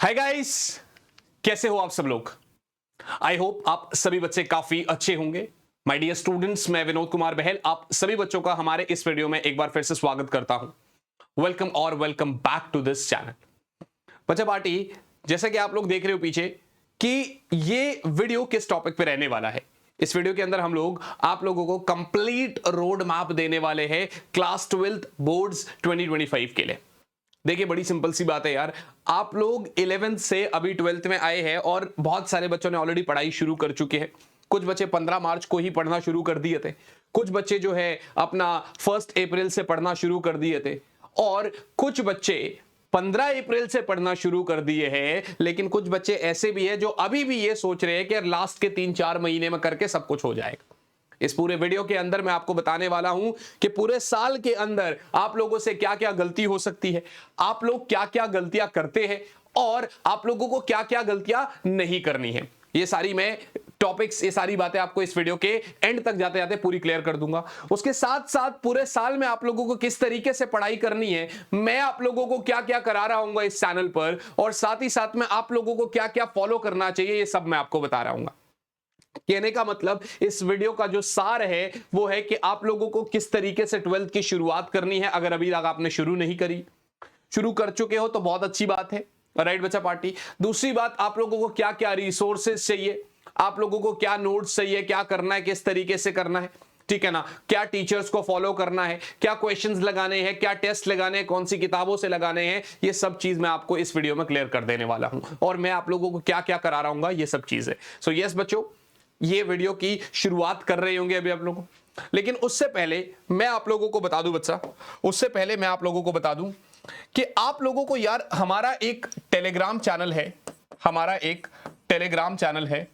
Hi guys, कैसे हो आप सब लोग। आई होप आप सभी बच्चे काफी अच्छे होंगे। माय डियर स्टूडेंट्स, मैं विनोद कुमार बहल आप सभी बच्चों का हमारे इस वीडियो में एक बार फिर से स्वागत करता हूं। वेलकम और welcome back to this channel. बच्चा पार्टी, जैसा कि आप लोग देख रहे हो पीछे कि ये वीडियो किस टॉपिक पे रहने वाला है। इस वीडियो के अंदर हम लोग आप लोगों को कंप्लीट रोड मैप देने वाले हैं क्लास 12th बोर्ड्स 2025 के लिए। देखिए, बड़ी सिंपल सी बात है यार, आप लोग 11th से अभी 12th में आए हैं और बहुत सारे बच्चों ने ऑलरेडी पढ़ाई शुरू कर चुके हैं। कुछ बच्चे 15 मार्च को ही पढ़ना शुरू कर दिए थे, कुछ बच्चे जो है अपना 1 अप्रैल से पढ़ना शुरू कर दिए थे, और कुछ बच्चे 15 अप्रैल से पढ़ना शुरू कर दिए हैं। लेकिन कुछ बच्चे ऐसे भी हैं जो अभी भी ये सोच रहे हैं कि लास्ट के 3-4 महीने में करके सब कुछ हो जाएगा। इस पूरे वीडियो के अंदर मैं आपको बताने वाला हूं कि पूरे साल के अंदर आप लोगों से क्या क्या गलती हो सकती है, आप लोग क्या क्या गलतियां करते हैं और आप लोगों को क्या क्या गलतियां नहीं करनी है। ये सारी मैं टॉपिक्स, ये सारी बातें आपको इस वीडियो के एंड तक जाते जाते पूरी क्लियर कर दूंगा। उसके साथ साथ पूरे साल में आप लोगों को किस तरीके से पढ़ाई करनी है, मैं आप लोगों को क्या क्या करा रहा हूं इस चैनल पर, और साथ ही साथ में आप लोगों को क्या क्या फॉलो करना चाहिए, ये सब मैं आपको बता रहा हूं। कहने का मतलब इस वीडियो का जो सार है वो है कि आप लोगों को किस तरीके से 12th की शुरुआत करनी है। अगर अभी तक आपने शुरू नहीं करी, शुरू कर चुके हो तो बहुत अच्छी बात है, राइट बच्चा पार्टी। दूसरी बात, आप लोगों को क्या क्या रिसोर्सेज चाहिए, आप लोगों को क्या नोट्स चाहिए, क्या करना है, किस तरीके से करना है, ठीक है ना, क्या टीचर्स को फॉलो करना है, क्या क्वेश्चंस लगाने हैं, क्या टेस्ट लगाने हैं, कौन सी किताबों से लगाने हैं, ये सब चीज मैं आपको इस वीडियो में क्लियर कर देने वाला हूं। और मैं आप लोगों को क्या क्या करा रहा हूं, ये सब चीजें। सो यस बच्चों, ये वीडियो की शुरुआत कर रहे होंगे अभी आप लोग, लेकिन उससे पहले मैं आप लोगों को बता दूं बच्चा, उससे पहले मैं आप लोगों को बता दूं कि आप लोगों को यार हमारा एक टेलीग्राम चैनल है, हमारा एक टेलीग्राम चैनल है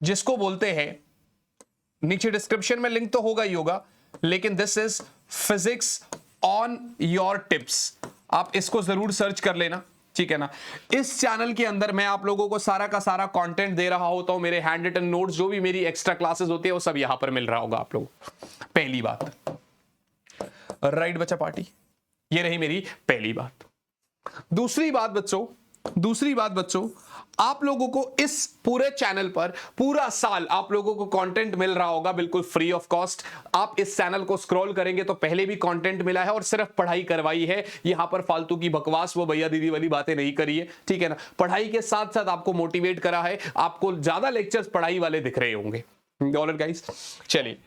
जिसको बोलते हैं, नीचे डिस्क्रिप्शन में लिंक तो होगा ही होगा, लेकिन this is physics on your tips. आप इसको जरूर सर्च कर लेना, ठीक है ना। इस चैनल के अंदर मैं आप लोगों को सारा का सारा कंटेंट दे रहा होता हूं, मेरे हैंड रिटन नोट्स, जो भी मेरी एक्स्ट्रा क्लासेस होती है वो सब यहां पर मिल रहा होगा आप लोगों को। पहली बात, राइट बच्चा पार्टी, ये रही मेरी पहली बात। दूसरी बात बच्चों, आप लोगों को इस पूरे चैनल पर पूरा साल आप लोगों को कंटेंट मिल रहा होगा बिल्कुल फ्री ऑफ कॉस्ट। आप इस चैनल को स्क्रॉल करेंगे तो पहले भी कंटेंट मिला है और सिर्फ पढ़ाई करवाई है। यहां पर फालतू की बकवास, वो भैया दीदी वाली बातें नहीं करी है, ठीक है ना। पढ़ाई के साथ साथ आपको मोटिवेट करा है, आपको ज्यादा लेक्चर्स पढ़ाई वाले दिख रहे होंगे। ऑलराइट गाइस, चलिए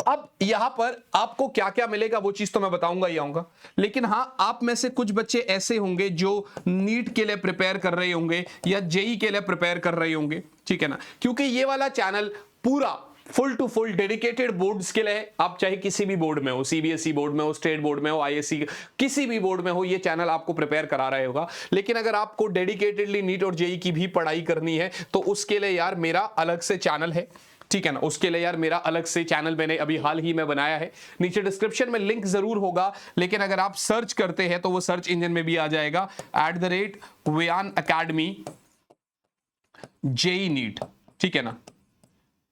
अब यहां पर आपको क्या क्या मिलेगा वो चीज तो मैं बताऊंगा ही आऊंगा, लेकिन हां, आप में से कुछ बच्चे ऐसे होंगे जो नीट के लिए प्रिपेयर कर रहे होंगे या जेई के लिए प्रिपेयर कर रहे होंगे, ठीक है ना। क्योंकि ये वाला चैनल पूरा full to full dedicated boards के लिए है। आप चाहे किसी भी बोर्ड में हो, सीबीएसई बोर्ड में हो, स्टेट बोर्ड में हो, आईएससी, किसी भी बोर्ड में हो, ये चैनल आपको प्रिपेयर करा रहे होगा। लेकिन अगर आपको डेडिकेटेडली नीट और जेई की भी पढ़ाई करनी है तो उसके लिए यार मेरा अलग से चैनल है, ठीक है ना। उसके लिए यार मेरा अलग से चैनल मैंने अभी हाल ही में बनाया है, नीचे डिस्क्रिप्शन में लिंक जरूर होगा, लेकिन अगर आप सर्च करते हैं तो वो सर्च इंजन में भी आ जाएगा, @वियान अकेडमी जेई नीट, ठीक है ना।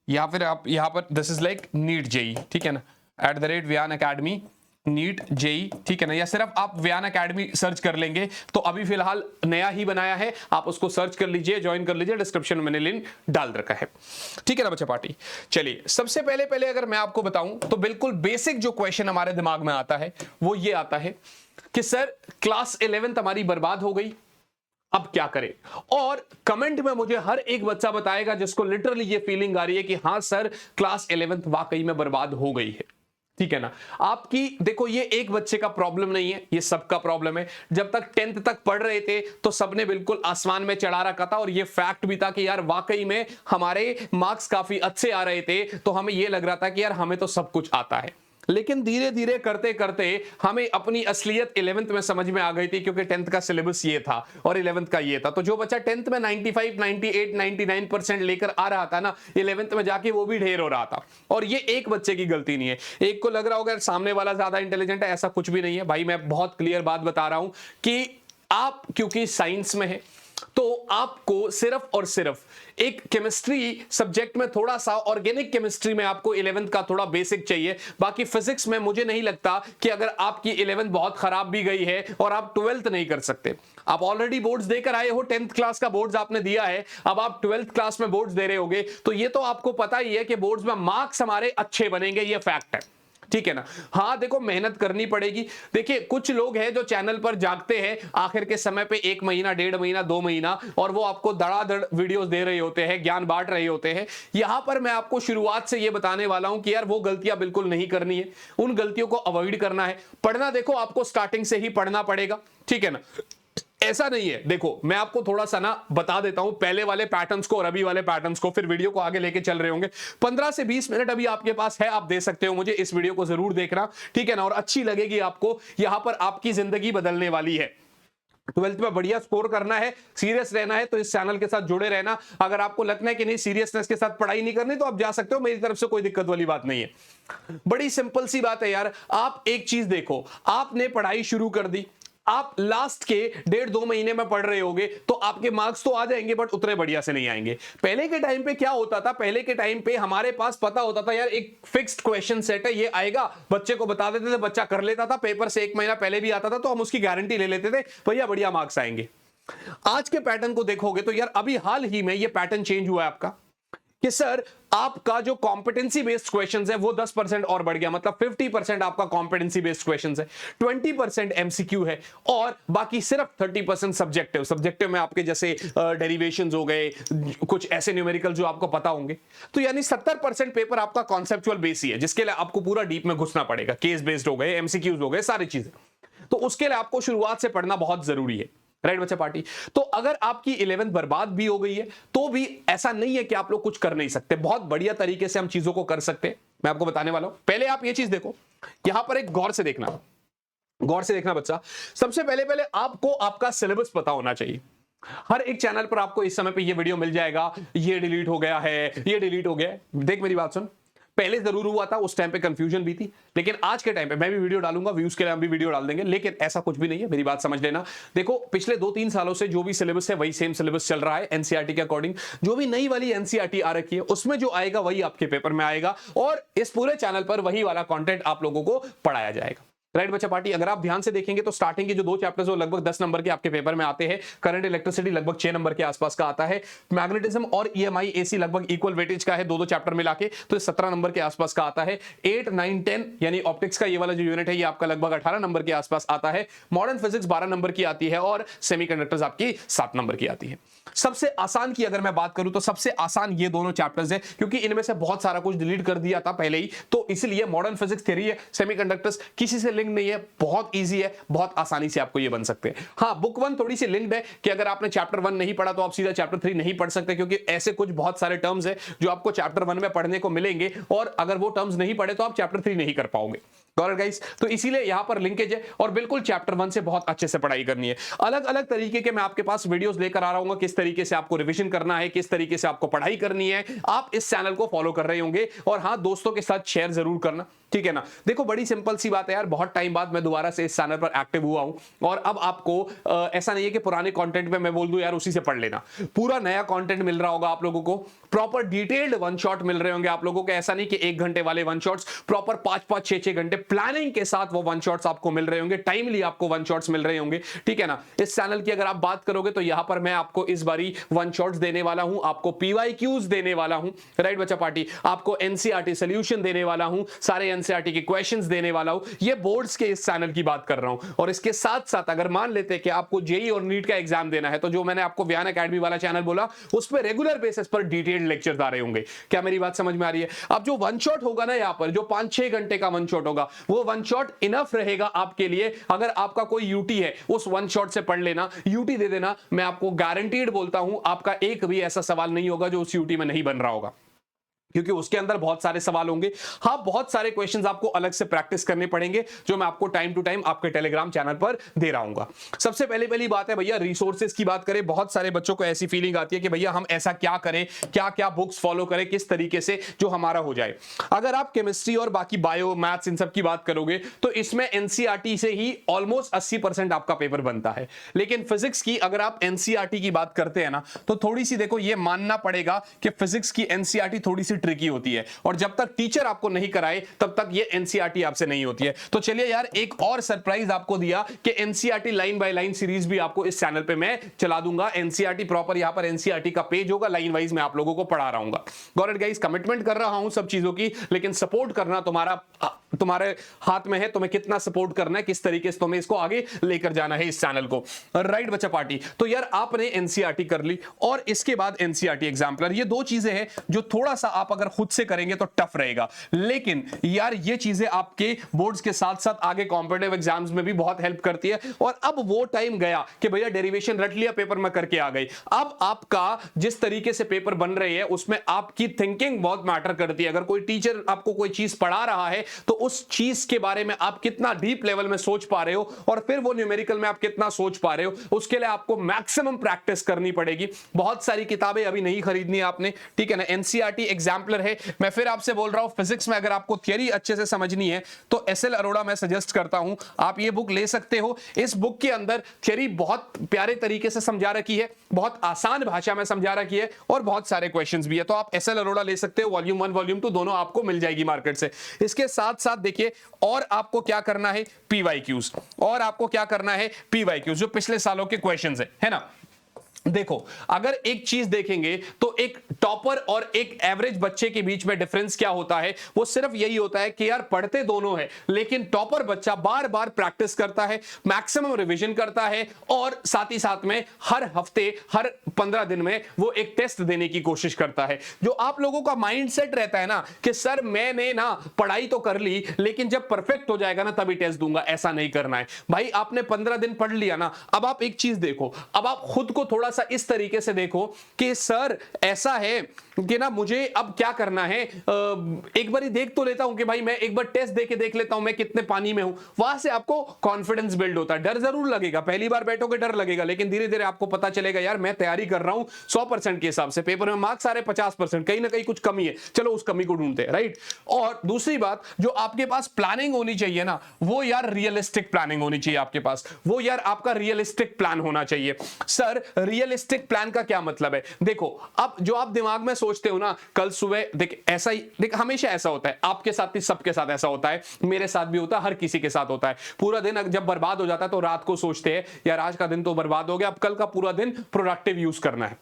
या फिर आप यहां पर this is like NEET JEE, ठीक है ना, @वियान अकेडमी नीट जेई, ठीक है ना। या सिर्फ आप वियान अकेडमी सर्च कर लेंगे तो अभी फिलहाल नया ही बनाया है, आप उसको सर्च कर लीजिए, ज्वाइन कर लीजिए, डिस्क्रिप्शन में मैंने लिंक डाल रखा है, ठीक है ना बच्चा पार्टी। चलिए सबसे पहले अगर मैं आपको बताऊं तो बिल्कुल बेसिक जो क्वेश्चन हमारे दिमाग में आता है वो ये आता है कि सर क्लास 11th हमारी बर्बाद हो गई, अब क्या करें। और कमेंट में मुझे हर एक बच्चा बताएगा जिसको लिटरली ये फीलिंग आ रही है कि हां सर क्लास 11th वाकई में बर्बाद हो गई है, ठीक है ना। आपकी देखो, ये एक बच्चे का प्रॉब्लम नहीं है, ये सबका प्रॉब्लम है। जब तक 10th तक पढ़ रहे थे तो सबने बिल्कुल आसमान में चढ़ा रखा था और ये फैक्ट भी था कि यार वाकई में हमारे मार्क्स काफी अच्छे आ रहे थे, तो हमें ये लग रहा था कि यार हमें तो सब कुछ आता है। लेकिन धीरे धीरे करते करते हमें अपनी असलियत 11th में समझ में आ गई थी, क्योंकि 10th का सिलेबस ये था और 11th का ये था। तो जो बच्चा 10th में 95, 98, 99% लेकर आ रहा था ना, 11th में जाके वो भी ढेर हो रहा था। और ये एक बच्चे की गलती नहीं है। एक को लग रहा होगा सामने वाला ज्यादा इंटेलिजेंट है, ऐसा कुछ भी नहीं है भाई। मैं बहुत क्लियर बात बता रहा हूं कि आप क्योंकि साइंस में है, तो आपको सिर्फ और सिर्फ एक केमिस्ट्री सब्जेक्ट में थोड़ा सा, ऑर्गेनिक केमिस्ट्री में आपको 11th का थोड़ा बेसिक चाहिए। बाकी फिजिक्स में मुझे नहीं लगता कि अगर आपकी 11th बहुत खराब भी गई है और आप 12th नहीं कर सकते। आप ऑलरेडी बोर्ड्स देकर आए हो, 10th क्लास का बोर्ड्स आपने दिया है, अब आप 12th क्लास में बोर्ड्स दे रहे होगे, तो ये तो आपको पता ही है कि बोर्ड्स में मार्क्स हमारे अच्छे बनेंगे, ये फैक्ट है, ठीक है ना। हाँ देखो, मेहनत करनी पड़ेगी। देखिए कुछ लोग हैं जो चैनल पर जागते हैं आखिर के समय पे 1 महीना, 1.5 महीना, 2 महीना, और वो आपको धड़ाधड़ वीडियोस दे रहे होते हैं, ज्ञान बांट रहे होते हैं। यहां पर मैं आपको शुरुआत से ये बताने वाला हूं कि यार वो गलतियां बिल्कुल नहीं करनी है, उन गलतियों को अवॉइड करना है। पढ़ना देखो आपको स्टार्टिंग से ही पढ़ना पड़ेगा, ठीक है ना। ऐसा नहीं है, देखो मैं आपको थोड़ा सा ना बता देता हूं पहले वाले पैटर्न्स को और अभी वाले पैटर्न्स को, फिर वीडियो को आगे लेके चल रहे होंगे। 15 से 20 मिनट अभी आपके पास है, आप दे सकते हो मुझे, इस वीडियो को जरूर देखना, ठीक है ना, और अच्छी लगेगी आपको। यहां पर आपकी जिंदगी बदलने वाली है। 12th में बढ़िया स्कोर करना है, सीरियस रहना है, तो इस चैनल के साथ जुड़े रहना। अगर आपको लगता है कि नहीं सीरियसनेस के साथ पढ़ाई नहीं करनी, तो आप जा सकते हो, मेरी तरफ से कोई दिक्कत वाली बात नहीं है। बड़ी सिंपल सी बात है यार। आप एक चीज देखो, आपने पढ़ाई शुरू कर दी, आप लास्ट के 1.5-2 महीने में पढ़ रहे होगे, तो आपके मार्क्स तो आ जाएंगे, बट उतने बढ़िया से नहीं आएंगे। पहले के टाइम पे क्या होता था, पहले के टाइम पे हमारे पास पता होता था यार एक फिक्स्ड क्वेश्चन सेट है, ये आएगा, बच्चे को बता देते थे, बच्चा कर लेता था, पेपर से 1 महीना पहले भी आता था, तो हम उसकी गारंटी ले लेते थे, भैया बढ़िया मार्क्स आएंगे। आज के पैटर्न को देखोगे तो यार अभी हाल ही में ये पैटर्न चेंज हुआ है आपका, कि सर आपका जो कॉम्पिटेंसी बेस्ड क्वेश्चंस है वो 10% और बढ़ गया, मतलब 50% आपका कॉम्पिटेंसी बेस्ड क्वेश्चंस है, 20% एमसीक्यू है, और बाकी सिर्फ 30% सब्जेक्टिव। सब्जेक्टिव में आपके जैसे डेरिवेशंस हो गए, कुछ ऐसे न्यूमेरिकल जो आपको पता होंगे। तो यानी 70% पेपर आपका कॉन्सेप्चुअल बेस ही है, जिसके लिए आपको पूरा डीप में घुसना पड़ेगा। केस बेस्ड हो गए, एमसीक्यूज हो गए, सारी चीजें, तो उसके लिए आपको शुरुआत से पढ़ना बहुत जरूरी है, राइट बच्चा पार्टी। तो अगर आपकी 11th बर्बाद भी हो गई है, तो भी ऐसा नहीं है कि आप लोग कुछ कर नहीं सकते, बहुत बढ़िया तरीके से हम चीजों को कर सकते हैं। मैं आपको बताने वाला हूं। पहले आप ये चीज देखो, यहां पर एक गौर से देखना, गौर से देखना बच्चा। सबसे पहले पहले आपको आपका सिलेबस पता होना चाहिए। हर एक चैनल पर आपको इस समय पे ये वीडियो मिल जाएगा, ये डिलीट हो गया है, ये डिलीट हो गया है। देख मेरी बात सुन, पहले जरूर हुआ था, उस टाइम पे कंफ्यूजन भी थी, लेकिन आज के टाइम पे मैं भी वीडियो डालूंगा, व्यूज के लिए हम भी वीडियो डाल देंगे, लेकिन ऐसा कुछ भी नहीं है, मेरी बात समझ लेना। देखो पिछले 2-3 सालों से जो भी सिलेबस है वही सेम सिलेबस चल रहा है एनसीईआरटी के अकॉर्डिंग। जो भी नई वाली एनसीईआरटी आ रखी है उसमें जो आएगा वही आपके पेपर में आएगा, और इस पूरे चैनल पर वही वाला कंटेंट आप लोगों को पढ़ाया जाएगा, राइट बच्चा पार्टी। अगर आप ध्यान से देखेंगे तो स्टार्टिंग के जो 2 चैप्टर्स वो लगभग 10 नंबर के आपके पेपर में आते हैं। करंट इलेक्ट्रिसिटी लगभग 6 नंबर के आसपास का आता है। मैग्नेटिज्म और ईएमआई एसी लगभग इक्वल वेटेज का है, 2-2 चैप्टर मिला के, तो 17 नंबर के आसपास का आता है। 8, 9, 10 यानी ऑप्टिक्स का ये वाला जो यूनिट है ये आपका लगभग 18 नंबर के आसपास आता है। मॉडर्न फिजिक्स 12 नंबर की आती है, और सेमीकंडक्टर्स आपकी 7 नंबर की आती है। सबसे आसान की अगर मैं बात करूं तो सबसे आसान ये दोनों चैप्टर्स है, क्योंकि इनमें से बहुत सारा कुछ डिलीट कर दिया था पहले ही, तो इसलिए मॉडर्न फिजिक्स थ्योरी है, सेमीकंडक्टर्स किसी से लिंक नहीं है, बहुत इजी है, बहुत आसानी से आपको ये बन सकते हैं। हाँ बुक 1 थोड़ी सी लिंक्ड है, कि अगर आपने चैप्टर 1 नहीं पढ़ा तो आप सीधा चैप्टर 3 नहीं पढ़ सकते, क्योंकि ऐसे कुछ बहुत सारे टर्म्स है जो आपको चैप्टर 1 में पढ़ने को मिलेंगे, और अगर वो टर्म्स नहीं पढ़े तो आप चैप्टर 3 नहीं कर पाओगे, गाइस। तो इसीलिए यहां पर लिंकेज है, और बिल्कुल चैप्टर 1 से बहुत अच्छे से पढ़ाई करनी है। अलग अलग तरीके के मैं आपके पास वीडियोस लेकर आ रहा हूं, किस तरीके से आपको रिवीजन करना है, किस तरीके से आपको पढ़ाई करनी है। आप इस चैनल को फॉलो कर रहे होंगे, और हां दोस्तों के साथ शेयर जरूर करना, ठीक है ना। देखो बड़ी सिंपल सी बात है यार, बहुत टाइम बाद मैं दोबारा से इस चैनल पर एक्टिव हुआ हूं, और अब आपको ऐसा नहीं है कि पुराने कंटेंट पे मैं बोल दूं यार उसी से पढ़ लेना। पूरा नया कंटेंट मिल रहा होगा आप लोगों को, प्रॉपर डिटेल्ड वन शॉट मिल रहे होंगे आप लोगों को। ऐसा नहीं कि 1 घंटे वाले वन शॉट्स, प्रॉपर 5-5, 6-6 घंटे प्लानिंग के साथ वो वन शॉट्स आपको मिल रहे होंगे, टाइमली आपको वन शॉट्स मिल रहे होंगे, ठीक है ना। इस चैनल की अगर आप बात करोगे तो यहां पर मैं आपको इस बारी वन शॉट्स देने वाला हूं, आपको पीवाईक्यूज देने वाला हूं, राइट बच्चा पार्टी, आपको एनसीईआरटी सॉल्यूशन देने वाला हूं, सारे एनसीईआरटी के क्वेश्चंस देने वाला हूं। ये बोर्ड्स के इस चैनल की बात कर रहा हूं, और इसके साथ साथ अगर मान लेते कि आपको जेई और नीट का एग्जाम देना है, तो जो मैंने आपको व्यान एकेडमी वाला चैनल बोला, उस पर रेगुलर बेसिस पर डिटेल्ड लेक्चर्स आ रहे होंगे। क्या मेरी बात समझ में आ रही है? अब जो वन शॉट होगा ना, यहां पर जो 5-6 घंटे का वन शॉट होगा, वो वन शॉट इनफ रहेगा आपके लिए। अगर आपका कोई यूटी है, उस वन शॉट से पढ़ लेना, यूटी दे देना, मैं आपको गारंटीड बोलता हूं आपका एक भी ऐसा सवाल नहीं होगा जो उस यूटी में नहीं बन रहा होगा। क्योंकि उसके अंदर बहुत सारे सवाल होंगे। हाँ, बहुत सारे क्वेश्चंस आपको अलग से प्रैक्टिस करने पड़ेंगे, जो मैं आपको टाइम टू टाइम आपके टेलीग्राम चैनल पर दे रहा हूँ। सबसे पहली बात है भैया, रिसोर्सेज की बात करें। बहुत सारे बच्चों को ऐसी फीलिंग आती है कि भैया हम ऐसा क्या करें, क्या क्या बुक्स फॉलो करें, किस तरीके से जो हमारा हो जाए। अगर आप केमिस्ट्री और बाकी बायो, मैथ्स, इन सब की बात करोगे तो इसमें एनसीईआरटी से ही ऑलमोस्ट 80% आपका पेपर बनता है। लेकिन फिजिक्स की अगर आप एनसीईआरटी की बात करते हैं ना, तो थोड़ी सी देखो, ये मानना पड़ेगा कि फिजिक्स की एनसीईआरटी थोड़ी सी ट्रिकी होती है, और जब तक टीचर आपको नहीं कराए तब तक ये एनसीईआरटी आपसे नहीं होती है। तो चलिए यार, एक और सरप्राइज आपको दिया कि NCERT line by line series भी आपको इस चैनल पे मैं चला दूंगा। एनसीईआरटी प्रॉपर, यहां पर एनसीईआरटी का पेज होगा, लाइन वाइज मैं आप लोगों को पढ़ा रहा हूं। Got it guys? कमिटमेंट कर रहा हूं सब चीजों की, लेकिन सपोर्ट करना तुम्हारे हाथ में है। तुम्हें कितना सपोर्ट करना है, किस तरीके से तुम्हें इसको आगे लेकर जाना है, इस चैनल को। राइट बच्चा पार्टी? तो यार आपने एनसीईआरटी कर ली और इसके बाद एनसीईआरटी एग्जाम्पलर, ये दो चीजें हैं जो थोड़ा सा आप अगर खुद से करेंगे तो टफ रहेगा। लेकिन यार ये चीजें आपके बोर्ड्स के साथ साथ आगे कॉम्पिटिटिव एग्जाम्स में भी बहुत हेल्प करती है। और अब वो टाइम गया कि भैया डेरिवेशन रट लिया, पेपर में करके आ गई। अब आपका जिस तरीके से पेपर बन रहे हैं उसमें आपकी थिंकिंग बहुत मैटर करती है। अगर कोई टीचर आपको कोई चीज पढ़ा रहा है तो उस चीज के बारे में आप कितना डीप लेवल में सोच पा रहे हो, और फिर वो न्यूमेरिकल में आप कितना सोच पा रहे हो, उसके लिए आपको मैक्सिमम प्रैक्टिस करनी पड़ेगी। बहुत सारी किताबें अभी नहीं खरीदनी आपने, ठीक है ना? एनसीईआरटी एग्जाम्पलर है। मैं फिर आपसे बोल रहा हूं, फिजिक्स में अगर आपको थियरी अच्छे से समझनी है तो एसएल अरोड़ा मैं सजेस्ट करता हूं, आप ये बुक ले सकते हो। इस बुक के अंदर थियरी बहुत प्यारे तरीके से समझा रखी है, बहुत आसान भाषा में समझा रखी है, और बहुत सारे क्वेश्चंस भी है। तो आप एसएल अरोड़ा ले सकते हो, वॉल्यूम 1 वॉल्यूम 2 दोनों आपको मिल जाएगी मार्केट से। इसके साथ साथ देखिए, और आपको क्या करना है, पीवाईक्यूज, और आपको क्या करना है, पीवाईक्यूज, जो पिछले सालों के क्वेश्चंस है ना। देखो, अगर एक चीज देखेंगे तो एक टॉपर और एक एवरेज बच्चे के बीच में डिफरेंस क्या होता है, वो सिर्फ यही होता है कि यार पढ़ते दोनों है, लेकिन टॉपर बच्चा बार बार प्रैक्टिस करता है, मैक्सिमम रिवीजन करता है, और साथ ही साथ में हर हफ्ते, हर 15 दिन में वो एक टेस्ट देने की कोशिश करता है। जो आप लोगों का माइंडसेट रहता है ना कि सर मैंने ना पढ़ाई तो कर ली, लेकिन जब परफेक्ट हो जाएगा ना तभी टेस्ट दूंगा, ऐसा नहीं करना है भाई। आपने 15 दिन पढ़ लिया ना, अब आप एक चीज देखो, अब आप खुद को थोड़ा सा इस तरीके से देखो कि सर ऐसा है कि ना मुझे अब क्या करना है, एक बार ही देख तो लेता हूं कि भाई मैं एक बार टेस्ट देके देख लेता हूं मैं कितने पानी में हूं। वहां से आपको कॉन्फिडेंस बिल्ड होता है। डर जरूर लगेगा, पहली बार बैठोगे डर लगेगा, लेकिन धीरे धीरे आपको पता चलेगा यार मैं तैयारी कर रहा हूं 100% के हिसाब से, पेपर में मार्क्स आ रहे 50%, कहीं ना कहीं कुछ कमी है, चलो उस कमी को ढूंढते हैं। राइट? और दूसरी बात, जो आपके पास प्लानिंग होनी चाहिए ना, वो यार रियलिस्टिक प्लानिंग होनी चाहिए आपके पास। वो यार आपका रियलिस्टिक प्लान होना चाहिए। सर रियलिस्टिक प्लान का क्या मतलब है? देखो, अब जो आप दिमाग में सोचते हो ना, कल सुबह देख ऐसा ही, देख हमेशा ऐसा होता है, आपके साथ भी, सबके साथ ऐसा होता है, मेरे साथ भी होता है, हर किसी के साथ होता है। पूरा दिन जब बर्बाद हो जाता है तो रात को सोचते हैं यार आज का दिन तो बर्बाद हो गया, अब कल का पूरा दिन प्रोडक्टिव यूज करना है,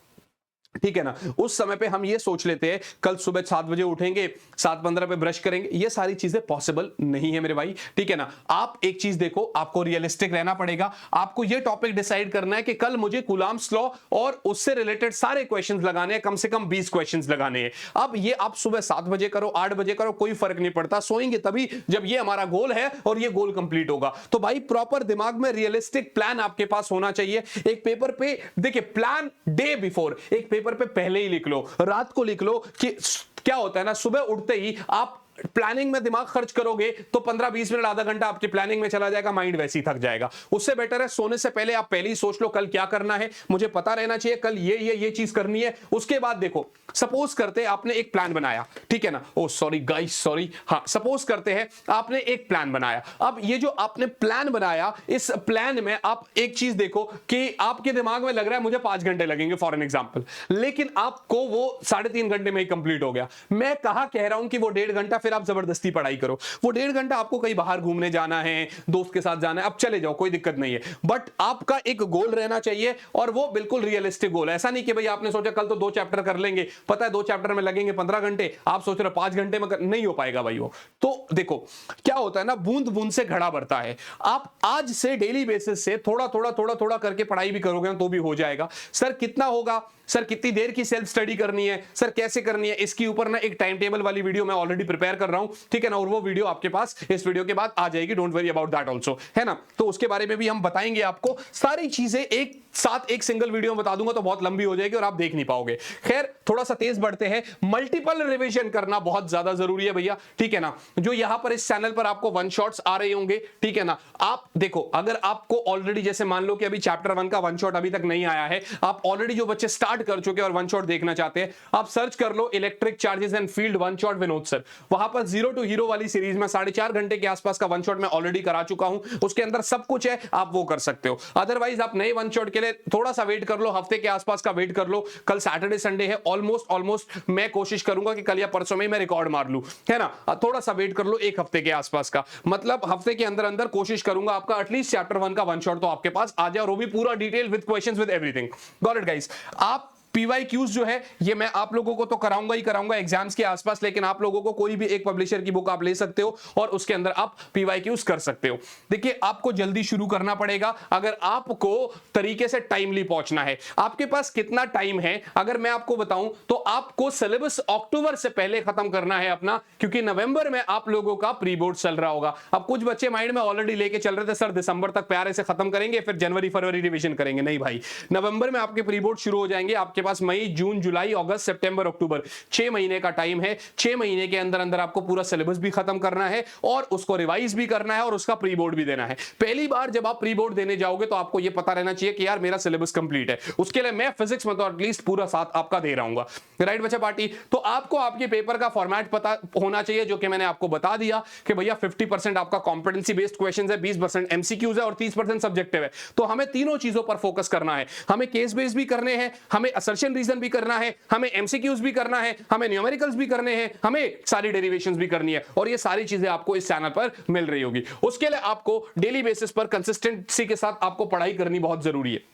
ठीक है ना। उस समय पे हम ये सोच लेते हैं कल सुबह 7 बजे उठेंगे, 7:15 पे ब्रश करेंगे। ये सारी चीजें पॉसिबल नहीं है मेरे भाई, ठीक है ना। आप एक चीज देखो, आपको रियलिस्टिक रहना पड़ेगा। आपको ये टॉपिक डिसाइड करना है कि कल मुझे कूलाम्स लॉ और उससे रिलेटेड सारे क्वेश्चंस लगाने हैं, कम से कम 20 क्वेश्चंस लगाने हैं। अब ये आप सुबह 7 बजे करो, 8 बजे करो, कोई फर्क नहीं पड़ता, सोएंगे तभी जब ये हमारा गोल है और ये गोल कंप्लीट होगा। तो भाई प्रॉपर दिमाग में रियलिस्टिक प्लान आपके पास होना चाहिए। एक पेपर पे देखिए, प्लान डे बिफोर, एक पेपर पे पहले ही लिख लो, रात को लिख लो कि क्या होता है ना, सुबह उठते ही आप प्लानिंग में दिमाग खर्च करोगे तो 15-20 मिनट, आधा घंटा आपकी प्लानिंग में चला जाएगा, माइंड वैसे ही थक जाएगा। उससे बेटर है सोने से पहले आप पहले ही सोच लो कल क्या करना है, मुझे पता रहना चाहिए कल ये चीज करनी है। उसके बाद देखो, सपोज करते हैं आपने एक प्लान बनाया, ठीक है ना, ओ सॉरी गाइस सॉरी, हाँ सपोज करते हैं आपने एक प्लान बनाया। अब ये जो आपने प्लान बनाया, इस प्लान में आप एक चीज देखो कि आपके दिमाग में लग रहा है मुझे 5 घंटे लगेंगे फॉर एन एग्जांपल, लेकिन आपको वो 3.5 घंटे में ही कंप्लीट हो गया। मैं कहा कह रहा हूं कि वो 1.5 घंटा फिर आप जबरदस्ती पढ़ाई करो। वो 1.5 घंटा आपको कहीं बाहर घूमने जाना है, दोस्त के साथ जाना है, अब चले जाओ, कोई दिक्कत नहीं है, बट आपका एक गोल रहना चाहिए और वो बिल्कुल रियलिस्टिक गोल है। ऐसा नहीं कि भाई आपने सोचा कल तो 2 चैप्टर कर लेंगे, पता है 2 चैप्टर में लगेंगे 15 घंटे, आप सोच रहे हो 5 घंटे में नहीं हो पाएगा भाई वो। तो देखो क्या होता है ना, बूंद बूंद से घड़ा भरता है। आप आज से डेली बेसिस से थोड़ा थोड़ा करके पढ़ाई भी करोगे तो भी हो जाएगा। सर कितना होगा, सर कितनी देर की सेल्फ स्टडी करनी है, सर कैसे करनी है, इसके ऊपर ना एक टाइम टेबल वाली वीडियो मैं ऑलरेडी प्रिपेयर कर रहा हूं, ठीक है ना, और वो वीडियो आपके पास इस वीडियो के बाद आ जाएगी, don't worry about that also, है ना। तो उसके बारे में भी हम बताएंगे आपको सारी चीजें एक साथ एक सिंगल वीडियो में बता दूंगा तो बहुत लंबी हो जाएगी और आप देख नहीं पाओगे। खैर थोड़ा सा तेज बढ़ते हैं। मल्टीपल रिवीजन करना बहुत ज्यादा जरूरी है भैया, ठीक है ना। जो यहां पर इस चैनल पर आपको वन शॉट्स आ रहे होंगे, ठीक है ना। आप देखो, अगर आपको ऑलरेडी जैसे मान लो कि अभी चैप्टर 1 का वन शॉट अभी तक नहीं आया है, आप ऑलरेडी जो बच्चे स्टार्ट कर चुके हैं और वन शॉट देखना चाहते हैं, आप सर्च कर लो electric charges and field one shot Vinod sir. वहां पर जीरो टू हीरो वाली सीरीज में 4.5 घंटे के आसपास का वन शॉट मैं ऑलरेडी करा चुका हूं, उसके अंदर सब कुछ है, आप वो कर सकते हो। अदरवाइज आप नए वन शॉट के लिए थोड़ा सा वेट कर लो, हफ्ते के आसपास का वेट कर लो। कल सैटरडे संडे है, ऑलमोस्ट मैं कोशिश करूंगा कि कल या परसों में मैं रिकॉर्ड मार लूं, है ना। थोड़ा सा वेट कर लो, एक हफ्ते के आसपास का, मतलब हफ्ते के अंदर अंदर कोशिश करूंगा आपका एटलीस्ट चैप्टर 1 का वन शॉट तो आपके पास आ जाए, और वो भी पूरा detail with questions with everything. Got it guys. आप PYQs जो है ये मैं आप लोगों को तो कराऊंगा ही कराऊंगा एग्जाम्स के आसपास, लेकिन आप लोगों को कोई भी एक पब्लिशर की बुक आप ले सकते हो और उसके अंदर आप PYQs कर सकते हो। देखिए आपको जल्दी शुरू करना पड़ेगा अगर आपको तरीके से टाइमली पहुंचना है। आपके पास कितना टाइम है अगर मैं आपको बताऊं तो आपको सिलेबस अक्टूबर से पहले खत्म करना है अपना, क्योंकि नवंबर में आप लोगों का प्री बोर्ड चल रहा होगा। अब कुछ बच्चे माइंड में ऑलरेडी लेके चल रहे थे सर दिसंबर तक प्यारे से खत्म करेंगे फिर जनवरी फरवरी रिवीजन करेंगे। नहीं भाई, नवंबर में आपके प्री बोर्ड शुरू हो जाएंगे। आपके पास मई जून जुलाई अगस्त सितंबर अक्टूबर 6 महीने का टाइम है। 6 महीने के अंदर अंदर आपको पूरा सिलेबस भी खत्म करना है और उसको रिवाइज भी करना है और उसका प्री बोर्ड भी देना है। पहली बार जब आप प्री बोर्ड देने जाओगे तो आपको यह पता रहना चाहिए कि यार मेरा सिलेबस कंप्लीट है। उसके लिए मैं फिजिक्स में तो एटलीस्ट पूरा साथ आपका दे रहा हूं, राइट बच्चा पार्टी। तो आपको आपके पेपर का फॉर्मेट पता होना चाहिए, जो कि मैंने आपको बता दिया कि भैया 50% आपका कॉम्पिटेंसी बेस्ड क्वेश्चंस है, 20% एमसीक्यूज है और 30% सब्जेक्टिव है। तो हमें तीनों चीजों पर फोकस करना है। हमें केस बेस्ड भी करने हैं, हमें असर्शन रीजन भी करना है, हमें एमसीक्यूज भी करना है, हमें न्यूमेरिकल्स भी करने हैं, हमें सारी डेरिवेशंस भी करनी है, और ये सारी चीजें आपको इस चैनल पर मिल रही होगी। उसके लिए आपको डेली बेसिस पर कंसिस्टेंसी के साथ आपको पढ़ाई करनी बहुत जरूरी है।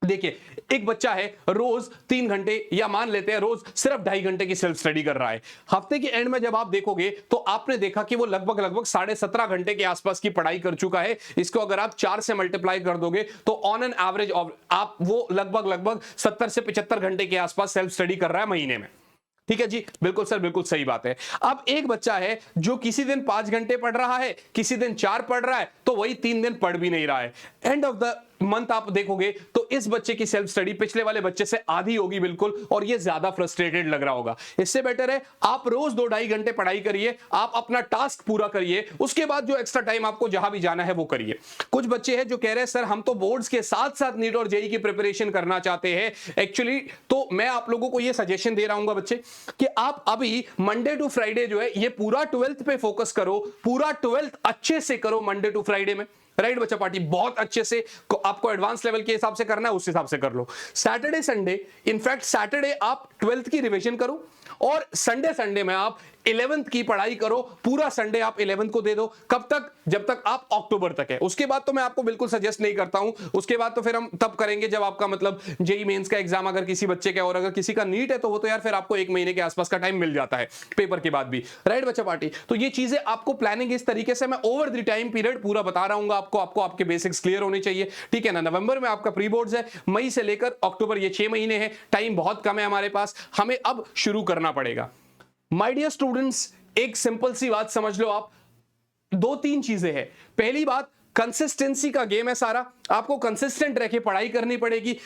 देखिए एक बच्चा है रोज 3 घंटे या मान लेते हैं रोज सिर्फ 2.5 घंटे की सेल्फ स्टडी कर रहा है। हफ्ते के एंड में जब आप देखोगे तो आपने देखा कि वो लगभग 17.5 घंटे के आसपास की पढ़ाई कर चुका है। इसको अगर आप 4 से मल्टीप्लाई कर दोगे तो ऑन एन एवरेज आप वो लगभग 70 से 75 घंटे के आसपास सेल्फ स्टडी कर रहा है महीने में। ठीक है जी, बिल्कुल सर, बिल्कुल सही बात है। अब एक बच्चा है जो किसी दिन 5 घंटे पढ़ रहा है, किसी दिन 4 पढ़ रहा है, तो वही 3 दिन पढ़ भी नहीं रहा है। एंड ऑफ द मंथ आप देखोगे तो इस बच्चे की सेल्फ स्टडी पिछले वाले बच्चे से आधी होगी बिल्कुल, और ये ज्यादा फ्रस्ट्रेटेड लग रहा होगा। इससे बेटर है आप रोज 2-2.5 घंटे पढ़ाई करिए, आप अपना टास्क पूरा करिए, उसके बाद जो एक्स्ट्रा टाइम आपको जहां भी जाना है वो करिए। कुछ बच्चे हैं जो कह रहे हैं सर हम तो बोर्ड्स के साथ साथ नीट और जेईई की प्रिपरेशन करना चाहते हैं एक्चुअली, तो मैं आप लोगों को ये सजेशन दे रहा हूं बच्चे कि आप अभी मंडे टू फ्राइडे जो है ये पूरा 12th पे फोकस करो, पूरा 12th अच्छे से करो मंडे टू फ्राइडे में, राइट बच्चा पार्टी। बहुत अच्छे से आपको एडवांस लेवल के हिसाब से करना है, उस हिसाब से कर लो। सैटरडे संडे, इनफैक्ट सैटरडे आप 12th की रिवीजन करो और संडे में आप 11th की पढ़ाई करो। पूरा संडे आप 11th को दे दो। कब तक? जब तक आप अक्टूबर तक है। उसके बाद तो मैं आपको बिल्कुल सजेस्ट नहीं करता हूं। उसके बाद तो फिर हम तब करेंगे जब आपका मतलब जेईई मेंस का एग्जाम अगर किसी बच्चे का, और अगर किसी का नीट है तो वो तो यार फिर आपको 1 महीने के आसपास का टाइम मिल जाता है पेपर के बाद भी, राइट बच्चा पार्टी। तो ये चीजें आपको प्लानिंग इस तरीके से मैं ओवर द टाइम पीरियड पूरा बता रहा हूं आपको आपके बेसिक्स क्लियर होने चाहिए, ठीक है ना। नवंबर में आपका प्री बोर्ड्स है, मई से लेकर अक्टूबर ये 6 महीने हैं, टाइम बहुत कम है हमारे पास, हमें अब शुरू करना पड़ेगा। माय डियर स्टूडेंट्स, एक सिंपल सी बात समझ लो आप, 2-3 चीजें हैं। पहली बात, कंसिस्टेंसी का गेम है सारा, आपको कंसिस्टेंट रह के पढ़ाई करनी पड़ेगी,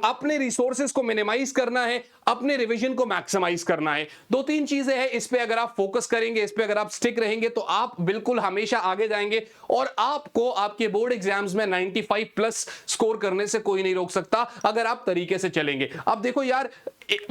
अपने रिसोर्सेज को मिनिमाइज करना है, अपने रिवीजन को मैक्सिमाइज करना है। 2-3 चीजें हैं, इस पे अगर आप फोकस करेंगे, इस पे अगर आप स्टिक रहेंगे तो आप बिल्कुल हमेशा आगे जाएंगे और आपको आपके बोर्ड एग्जाम्स में 95+ स्कोर करने से कोई नहीं रोक सकता अगर आप तरीके से चलेंगे। अब देखो यार,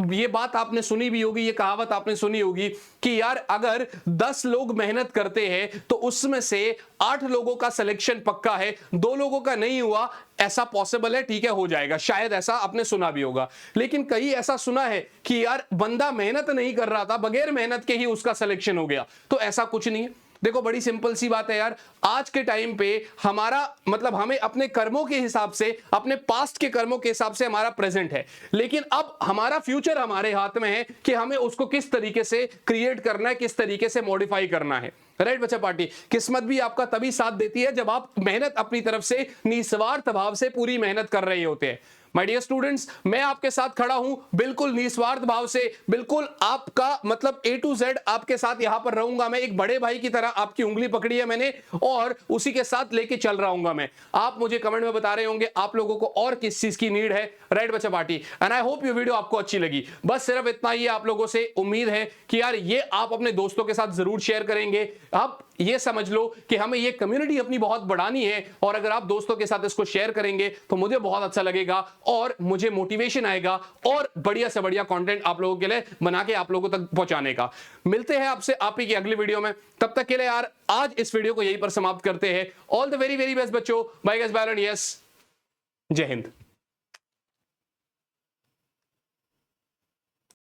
ये बात आपने सुनी भी होगी, ये कहावत आपने सुनी होगी कि यार अगर 10 लोग मेहनत करते हैं तो उसमें से 8 लोगों का सिलेक्शन पक्का है, 2 लोगों का नहीं हुआ, ऐसा पॉसिबल है, ठीक है, हो जाएगा। शायद ऐसा आपने सुना भी होगा। लेकिन कहीं ऐसा सुना है कि यार बंदा मेहनत नहीं कर रहा था, बगैर मेहनत के ही उसका सिलेक्शन हो गया, तो ऐसा कुछ नहीं है। देखो बड़ी सिंपल सी बात है यार, आज के टाइम पे हमारा मतलब हमें अपने कर्मों के हिसाब से, अपने पास्ट के कर्मों के हिसाब से हमारा प्रेजेंट है, लेकिन अब हमारा फ्यूचर हमारे हाथ में है कि हमें उसको किस तरीके से क्रिएट करना है, किस तरीके से मॉडिफाई करना है। राइट बच्चा पार्टी, किस्मत भी आपका तभी साथ देती है जब आप मेहनत अपनी तरफ से निस्वार्थ भाव से पूरी मेहनत कर रहे होते हैं। माय डियर स्टूडेंट्स, मैं आपके साथ खड़ा हूं बिल्कुल निस्वार्थ भाव से, बिल्कुल आपका मतलब A to Z आपके साथ यहां पर रहूंगा मैं, एक बड़े भाई की तरह आपकी उंगली पकड़ी है मैंने और उसी के साथ लेके चल रहा हूंगा मैं। आप मुझे कमेंट में बता रहे होंगे आप लोगों को और किस चीज की नीड है, राइट बच्चा पार्टी। एंड आई होप ये वीडियो आपको अच्छी लगी। बस सिर्फ इतना ही आप लोगों से उम्मीद है कि यार ये आप अपने दोस्तों के साथ जरूर शेयर करेंगे। आप ये समझ लो कि हमें ये कम्युनिटी अपनी बहुत बढ़ानी है और अगर आप दोस्तों के साथ इसको शेयर करेंगे तो मुझे बहुत अच्छा लगेगा और मुझे मोटिवेशन आएगा और बढ़िया से बढ़िया कंटेंट आप लोगों के लिए बना के आप लोगों तक पहुंचाने का। मिलते हैं आपसे आप ही की अगली वीडियो में, तब तक के लिए यार आज इस वीडियो को यहीं पर समाप्त करते हैं। All the very very best बच्चों, bye guys, bye and yes, जय हिंद।